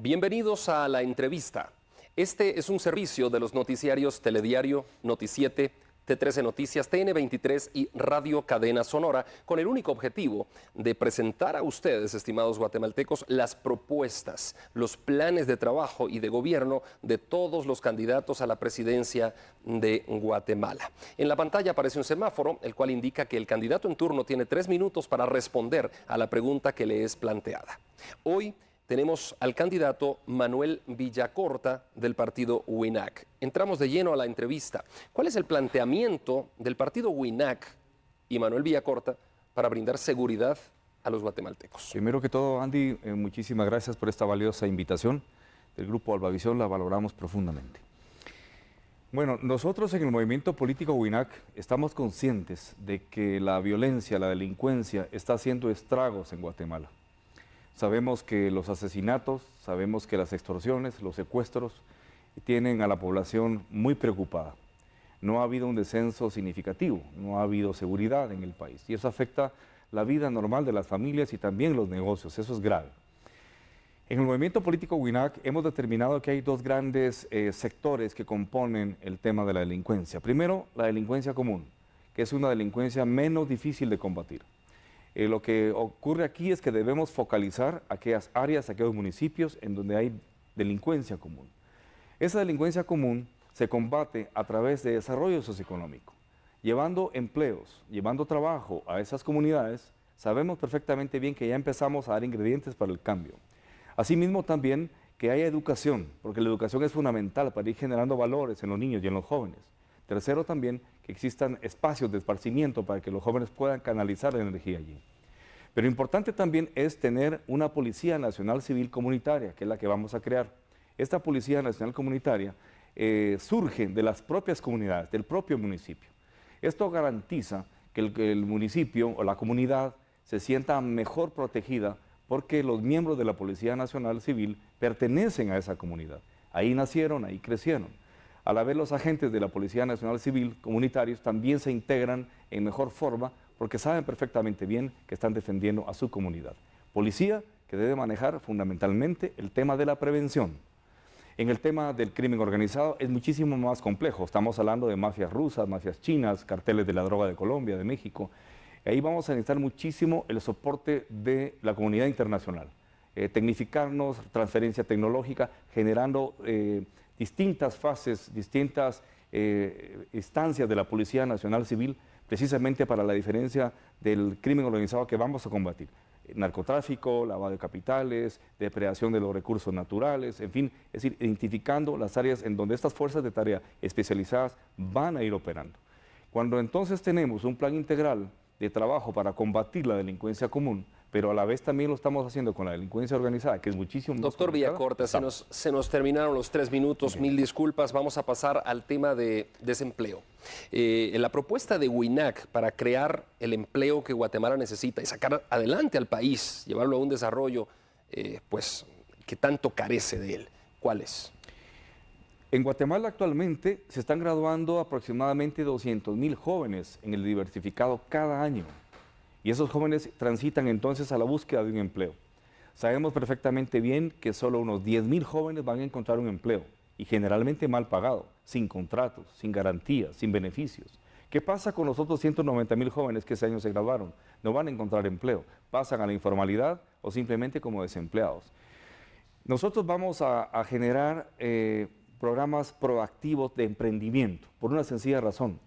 Bienvenidos a La Entrevista. Este es un servicio de los noticiarios Telediario, Noti7, T13 Noticias, TN23 y Radio Cadena Sonora, con el único objetivo de presentar a ustedes, estimados guatemaltecos, las propuestas, los planes de trabajo y de gobierno de todos los candidatos a la presidencia de Guatemala. En la pantalla aparece un semáforo, el cual indica que el candidato en turno tiene 3 minutos para responder a la pregunta que le es planteada. Hoy tenemos al candidato Manuel Villacorta del partido WINAC. Entramos de lleno a la entrevista. ¿Cuál es el planteamiento del partido WINAC y Manuel Villacorta para brindar seguridad a los guatemaltecos? Primero que todo, Andy, muchísimas gracias por esta valiosa invitación del Grupo Albavisión, la valoramos profundamente. Bueno, nosotros en el movimiento político WINAC estamos conscientes de que la violencia, la delincuencia está haciendo estragos en Guatemala. Sabemos que los asesinatos, sabemos que las extorsiones, los secuestros tienen a la población muy preocupada. No ha habido un descenso significativo, no ha habido seguridad en el país y eso afecta la vida normal de las familias y también los negocios, eso es grave. En el movimiento político WINAC hemos determinado que hay dos grandes sectores que componen el tema de la delincuencia. Primero, la delincuencia común, que es una delincuencia menos difícil de combatir. Lo que ocurre aquí es que debemos focalizar aquellas áreas, aquellos municipios en donde hay delincuencia común. Esa delincuencia común se combate a través de desarrollo socioeconómico, llevando empleos, llevando trabajo a esas comunidades. Sabemos perfectamente bien que ya empezamos a dar ingredientes para el cambio. Asimismo también que haya educación, porque la educación es fundamental para ir generando valores en los niños y en los jóvenes. Tercero también, que existan espacios de esparcimiento para que los jóvenes puedan canalizar la energía allí. Pero importante también es tener una Policía Nacional Civil Comunitaria, que es la que vamos a crear. Esta Policía Nacional Comunitaria surge de las propias comunidades, del propio municipio. Esto garantiza que el municipio o la comunidad se sienta mejor protegida porque los miembros de la Policía Nacional Civil pertenecen a esa comunidad. Ahí nacieron, ahí crecieron. A la vez los agentes de la Policía Nacional Civil comunitarios también se integran en mejor forma porque saben perfectamente bien que están defendiendo a su comunidad. Policía que debe manejar fundamentalmente el tema de la prevención. En el tema del crimen organizado es muchísimo más complejo. Estamos hablando de mafias rusas, mafias chinas, carteles de la droga de Colombia, de México. Ahí vamos a necesitar muchísimo el soporte de la comunidad internacional. Tecnificarnos, transferencia tecnológica, generando distintas fases, distintas instancias de la Policía Nacional Civil, precisamente para la diferencia del crimen organizado que vamos a combatir. Narcotráfico, lavado de capitales, depredación de los recursos naturales, en fin, es decir, identificando las áreas en donde estas fuerzas de tarea especializadas van a ir operando. Cuando entonces tenemos un plan integral de trabajo para combatir la delincuencia común, pero a la vez también lo estamos haciendo con la delincuencia organizada, que es muchísimo más Doctor Villacorta, se nos terminaron los 3 minutos, mil disculpas, vamos a pasar al tema de desempleo. La propuesta de WINAC para crear el empleo que Guatemala necesita y sacar adelante al país, llevarlo a un desarrollo pues, que tanto carece de él, ¿cuál es? En Guatemala actualmente se están graduando aproximadamente 200,000 jóvenes en el diversificado cada año. Y esos jóvenes transitan entonces a la búsqueda de un empleo. Sabemos perfectamente bien que solo unos 10,000 jóvenes van a encontrar un empleo y generalmente mal pagado, sin contratos, sin garantías, sin beneficios. ¿Qué pasa con los otros 190,000 jóvenes que ese año se graduaron? No van a encontrar empleo, pasan a la informalidad o simplemente como desempleados. Nosotros vamos a generar programas proactivos de emprendimiento por una sencilla razón.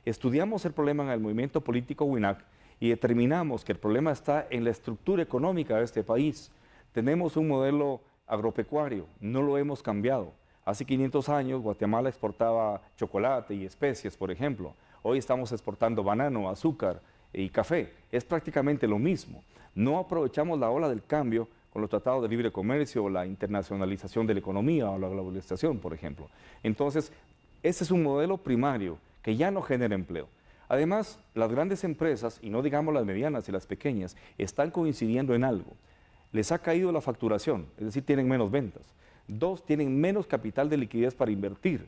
Estudiamos el problema en el movimiento político WINAC y determinamos que el problema está en la estructura económica de este país. Tenemos un modelo agropecuario, no lo hemos cambiado. Hace 500 años Guatemala exportaba chocolate y especies, por ejemplo. Hoy estamos exportando banano, azúcar y café. Es prácticamente lo mismo. No aprovechamos la ola del cambio con los tratados de libre comercio, la internacionalización de la economía o la globalización, por ejemplo. Entonces, ese es un modelo primario que ya no genera empleo. Además, las grandes empresas, y no digamos las medianas y las pequeñas, están coincidiendo en algo. Les ha caído la facturación, es decir, tienen menos ventas. 2, tienen menos capital de liquidez para invertir.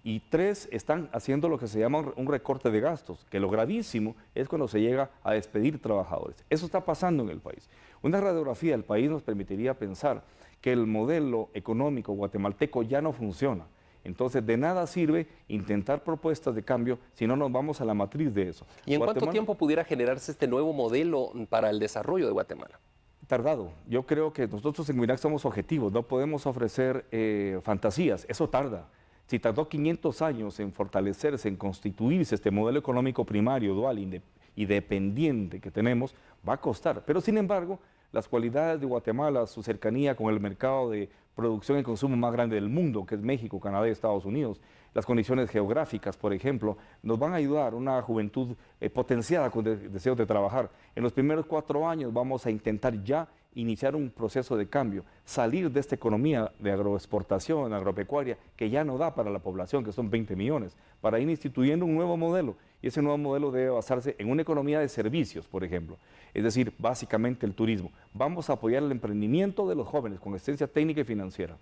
Y 3, están haciendo lo que se llama un recorte de gastos, que lo gravísimo es cuando se llega a despedir trabajadores. Eso está pasando en el país. Una radiografía del país nos permitiría pensar que el modelo económico guatemalteco ya no funciona. Entonces, de nada sirve intentar propuestas de cambio si no nos vamos a la matriz de eso. ¿Y en cuánto tiempo pudiera generarse este nuevo modelo para el desarrollo de Guatemala? Tardado. Yo creo que nosotros en WINAC somos objetivos, no podemos ofrecer fantasías, eso tarda. Si tardó 500 años en fortalecerse, en constituirse este modelo económico primario, dual y dependiente que tenemos, va a costar. Pero sin embargo, las cualidades de Guatemala, su cercanía con el mercado de producción y consumo más grande del mundo, que es México, Canadá y Estados Unidos, las condiciones geográficas, por ejemplo, nos van a ayudar, una juventud potenciada con deseos de trabajar. En los primeros 4 años vamos a intentar ya iniciar un proceso de cambio, salir de esta economía de agroexportación, agropecuaria, que ya no da para la población, que son 20 millones, para ir instituyendo un nuevo modelo. Y ese nuevo modelo debe basarse en una economía de servicios, por ejemplo, es decir, básicamente el turismo. Vamos a apoyar el emprendimiento de los jóvenes con asistencia técnica y financiera.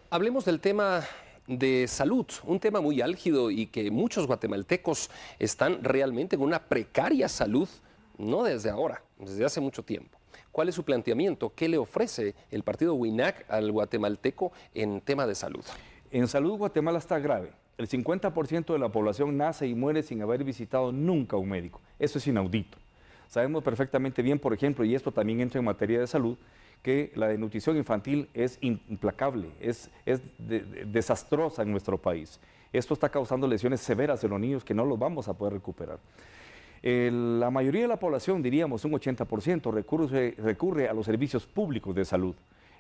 Hablemos del tema de salud, un tema muy álgido y que muchos guatemaltecos están realmente en una precaria salud, no desde ahora, desde hace mucho tiempo. ¿Cuál es su planteamiento? ¿Qué le ofrece el partido WINAC al guatemalteco en tema de salud? En salud Guatemala está grave. El 50% de la población nace y muere sin haber visitado nunca a un médico. Eso es inaudito. Sabemos perfectamente bien, por ejemplo, y esto también entra en materia de salud, que la desnutrición infantil es implacable, es desastrosa en nuestro país. Esto está causando lesiones severas en los niños que no los vamos a poder recuperar. La mayoría de la población, diríamos un 80%, recurre a los servicios públicos de salud.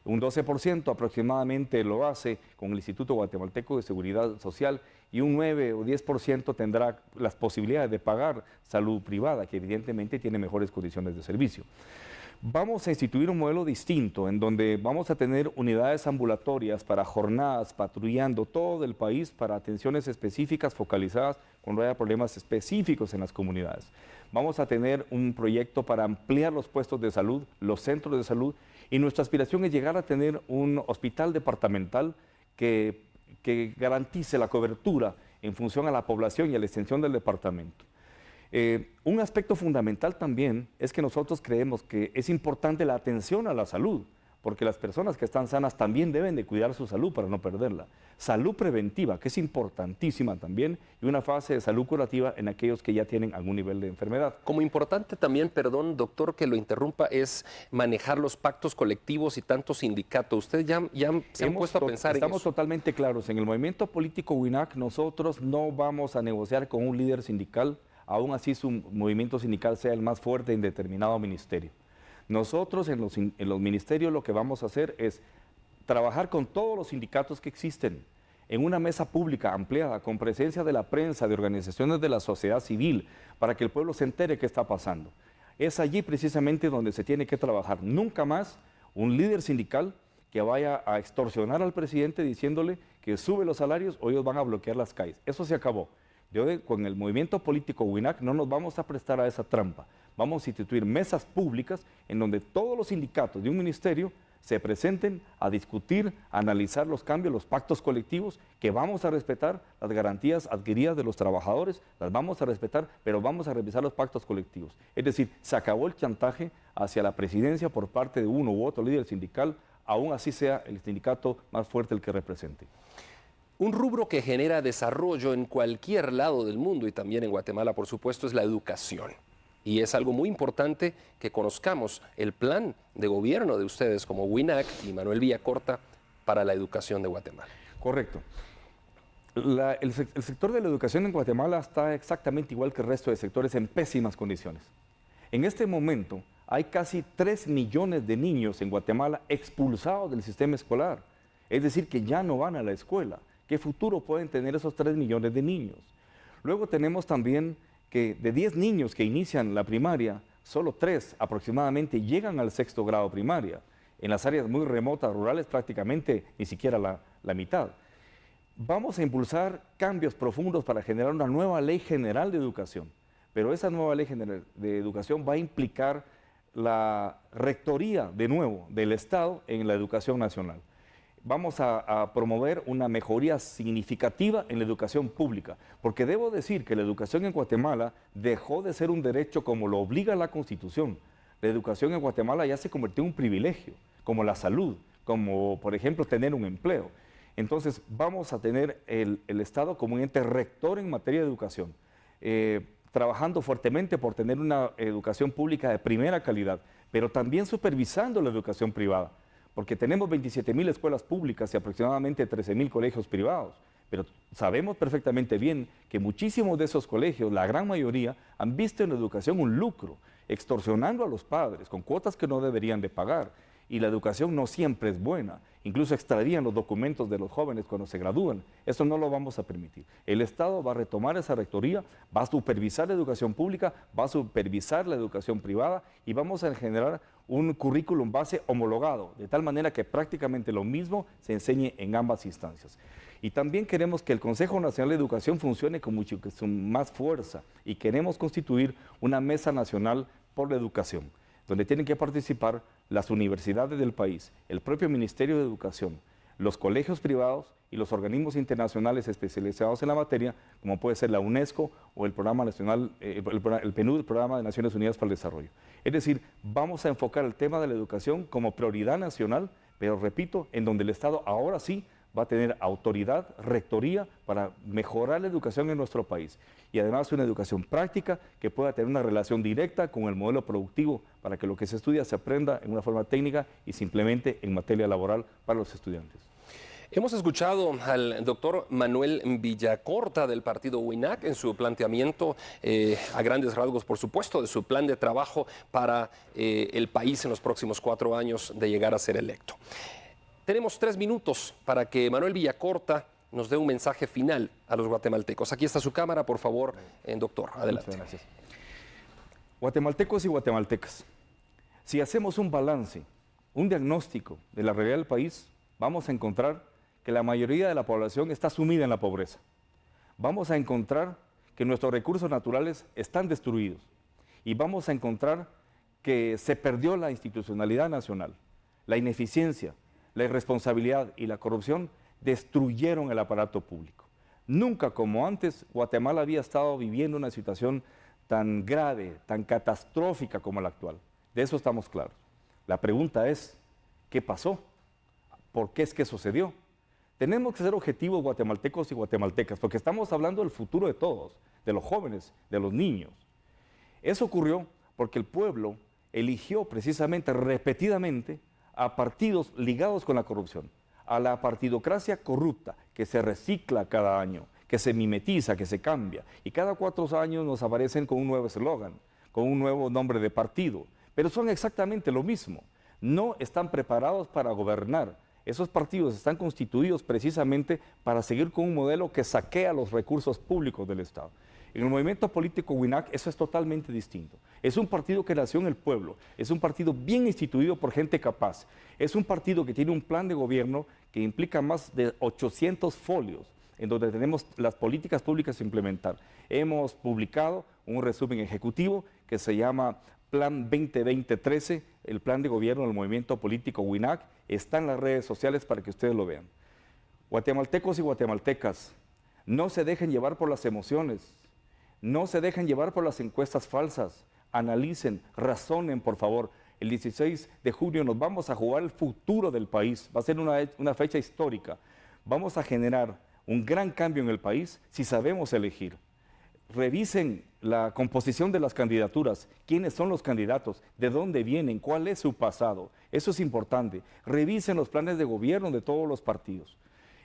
Un 12% aproximadamente lo hace con el Instituto Guatemalteco de Seguridad Social y un 9 o 10% tendrá las posibilidades de pagar salud privada, que evidentemente tiene mejores condiciones de servicio. Vamos a instituir un modelo distinto en donde vamos a tener unidades ambulatorias para jornadas patrullando todo el país para atenciones específicas focalizadas cuando haya problemas específicos en las comunidades. Vamos a tener un proyecto para ampliar los puestos de salud, los centros de salud, y nuestra aspiración es llegar a tener un hospital departamental que garantice la cobertura en función a la población y a la extensión del departamento. Un aspecto fundamental también es que nosotros creemos que es importante la atención a la salud, porque las personas que están sanas también deben de cuidar su salud para no perderla. Salud preventiva, que es importantísima también, y una fase de salud curativa en aquellos que ya tienen algún nivel de enfermedad. Como importante también, perdón, doctor, que lo interrumpa, es manejar los pactos colectivos y tanto sindicato. Ustedes ya se han puesto a pensar en eso. Estamos totalmente claros. En el movimiento político WINAC nosotros no vamos a negociar con un líder sindical, aún así su movimiento sindical sea el más fuerte en determinado ministerio. Nosotros en los ministerios lo que vamos a hacer es trabajar con todos los sindicatos que existen en una mesa pública ampliada, con presencia de la prensa, de organizaciones de la sociedad civil, para que el pueblo se entere qué está pasando. Es allí precisamente donde se tiene que trabajar. Nunca más un líder sindical que vaya a extorsionar al presidente diciéndole que sube los salarios o ellos van a bloquear las calles. Eso se acabó. Con el movimiento político WINAC no nos vamos a prestar a esa trampa. Vamos a instituir mesas públicas en donde todos los sindicatos de un ministerio se presenten a discutir, a analizar los cambios, los pactos colectivos, que vamos a respetar las garantías adquiridas de los trabajadores, las vamos a respetar, pero vamos a revisar los pactos colectivos. Es decir, se acabó el chantaje hacia la presidencia por parte de uno u otro líder sindical, aún así sea el sindicato más fuerte el que represente. Un rubro que genera desarrollo en cualquier lado del mundo y también en Guatemala, por supuesto, es la educación. Y es algo muy importante que conozcamos el plan de gobierno de ustedes como WINAC y Manuel Villacorta para la educación de Guatemala. Correcto. El sector de la educación en Guatemala está exactamente igual que el resto de sectores en pésimas condiciones. En este momento hay casi 3 millones de niños en Guatemala expulsados del sistema escolar. Es decir, que ya no van a la escuela. ¿Qué futuro pueden tener esos 3 millones de niños? Luego tenemos también que de 10 niños que inician la primaria, solo 3 aproximadamente llegan al 6º grado primaria. En las áreas muy remotas, rurales, prácticamente ni siquiera la mitad. Vamos a impulsar cambios profundos para generar una nueva ley general de educación. Pero esa nueva ley general de educación va a implicar la rectoría, de nuevo, del Estado en la educación nacional. vamos a promover una mejoría significativa en la educación pública, porque debo decir que la educación en Guatemala dejó de ser un derecho como lo obliga la Constitución. La educación en Guatemala ya se convirtió en un privilegio, como la salud, como por ejemplo tener un empleo. Entonces vamos a tener el Estado como un ente rector en materia de educación, trabajando fuertemente por tener una educación pública de primera calidad, pero también supervisando la educación privada, porque tenemos 27.000 escuelas públicas y aproximadamente 13.000 colegios privados, pero sabemos perfectamente bien que muchísimos de esos colegios, la gran mayoría, han visto en la educación un lucro, extorsionando a los padres con cuotas que no deberían de pagar, y la educación no siempre es buena, incluso extravían los documentos de los jóvenes cuando se gradúan. Eso no lo vamos a permitir. El Estado va a retomar esa rectoría, va a supervisar la educación pública, va a supervisar la educación privada y vamos a generar un currículum base homologado, de tal manera que prácticamente lo mismo se enseñe en ambas instancias. Y también queremos que el Consejo Nacional de Educación funcione con mucho más fuerza y queremos constituir una mesa nacional por la educación, donde tienen que participar las universidades del país, el propio Ministerio de Educación, los colegios privados y los organismos internacionales especializados en la materia, como puede ser la UNESCO o el Programa Nacional, el PNUD, el Programa de Naciones Unidas para el Desarrollo. Es decir, vamos a enfocar el tema de la educación como prioridad nacional, pero repito, en donde el Estado ahora sí va a tener autoridad, rectoría para mejorar la educación en nuestro país y además una educación práctica que pueda tener una relación directa con el modelo productivo para que lo que se estudia se aprenda en una forma técnica y se implemente en materia laboral para los estudiantes. Hemos escuchado al doctor Manuel Villacorta del partido UINAC en su planteamiento, a grandes rasgos, por supuesto, de su plan de trabajo para el país en los próximos 4 años de llegar a ser electo. Tenemos 3 minutos para que Manuel Villacorta nos dé un mensaje final a los guatemaltecos. Aquí está su cámara, por favor, doctor. Adelante. Muchas gracias. Guatemaltecos y guatemaltecas, si hacemos un balance, un diagnóstico de la realidad del país, vamos a encontrar que la mayoría de la población está sumida en la pobreza. Vamos a encontrar que nuestros recursos naturales están destruidos y vamos a encontrar que se perdió la institucionalidad nacional, la ineficiencia, la irresponsabilidad y la corrupción destruyeron el aparato público. Nunca como antes Guatemala había estado viviendo una situación tan grave, tan catastrófica como la actual. De eso estamos claros. La pregunta es, ¿qué pasó? ¿Por qué es que sucedió? Tenemos que ser objetivos guatemaltecos y guatemaltecas, porque estamos hablando del futuro de todos, de los jóvenes, de los niños. Eso ocurrió porque el pueblo eligió precisamente, repetidamente, a partidos ligados con la corrupción, a la partidocracia corrupta que se recicla cada año, que se mimetiza, que se cambia, y cada 4 años nos aparecen con un nuevo eslogan, con un nuevo nombre de partido, pero son exactamente lo mismo. No están preparados para gobernar. Esos partidos están constituidos precisamente para seguir con un modelo que saquea los recursos públicos del Estado. En el movimiento político UINAC eso es totalmente distinto. Es un partido que nació en el pueblo, es un partido bien instituido por gente capaz, es un partido que tiene un plan de gobierno que implica más de 800 folios, en donde tenemos las políticas públicas a implementar. Hemos publicado un resumen ejecutivo que se llama Plan 2020-13, el plan de gobierno del movimiento político UINAC, está en las redes sociales para que ustedes lo vean. Guatemaltecos y guatemaltecas, no se dejen llevar por las emociones, no se dejen llevar por las encuestas falsas, analicen, razonen, por favor. El 16 de junio nos vamos a jugar el futuro del país, va a ser una fecha histórica. Vamos a generar un gran cambio en el país si sabemos elegir. Revisen la composición de las candidaturas, quiénes son los candidatos, de dónde vienen, cuál es su pasado. Eso es importante. Revisen los planes de gobierno de todos los partidos.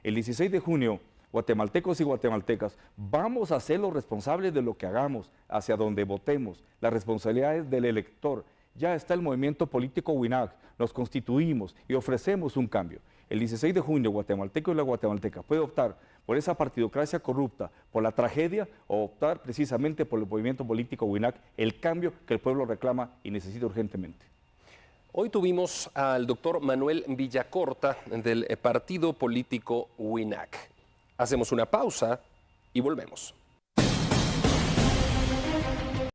El 16 de junio, guatemaltecos y guatemaltecas, vamos a ser los responsables de lo que hagamos, hacia donde votemos. La responsabilidad es del elector. Ya está el movimiento político UINAC, nos constituimos y ofrecemos un cambio. El 16 de junio, guatemalteco y la guatemalteca puede optar por esa partidocracia corrupta, por la tragedia, o optar precisamente por el movimiento político UINAC, el cambio que el pueblo reclama y necesita urgentemente. Hoy tuvimos al doctor Manuel Villacorta del partido político UINAC. Hacemos una pausa y volvemos.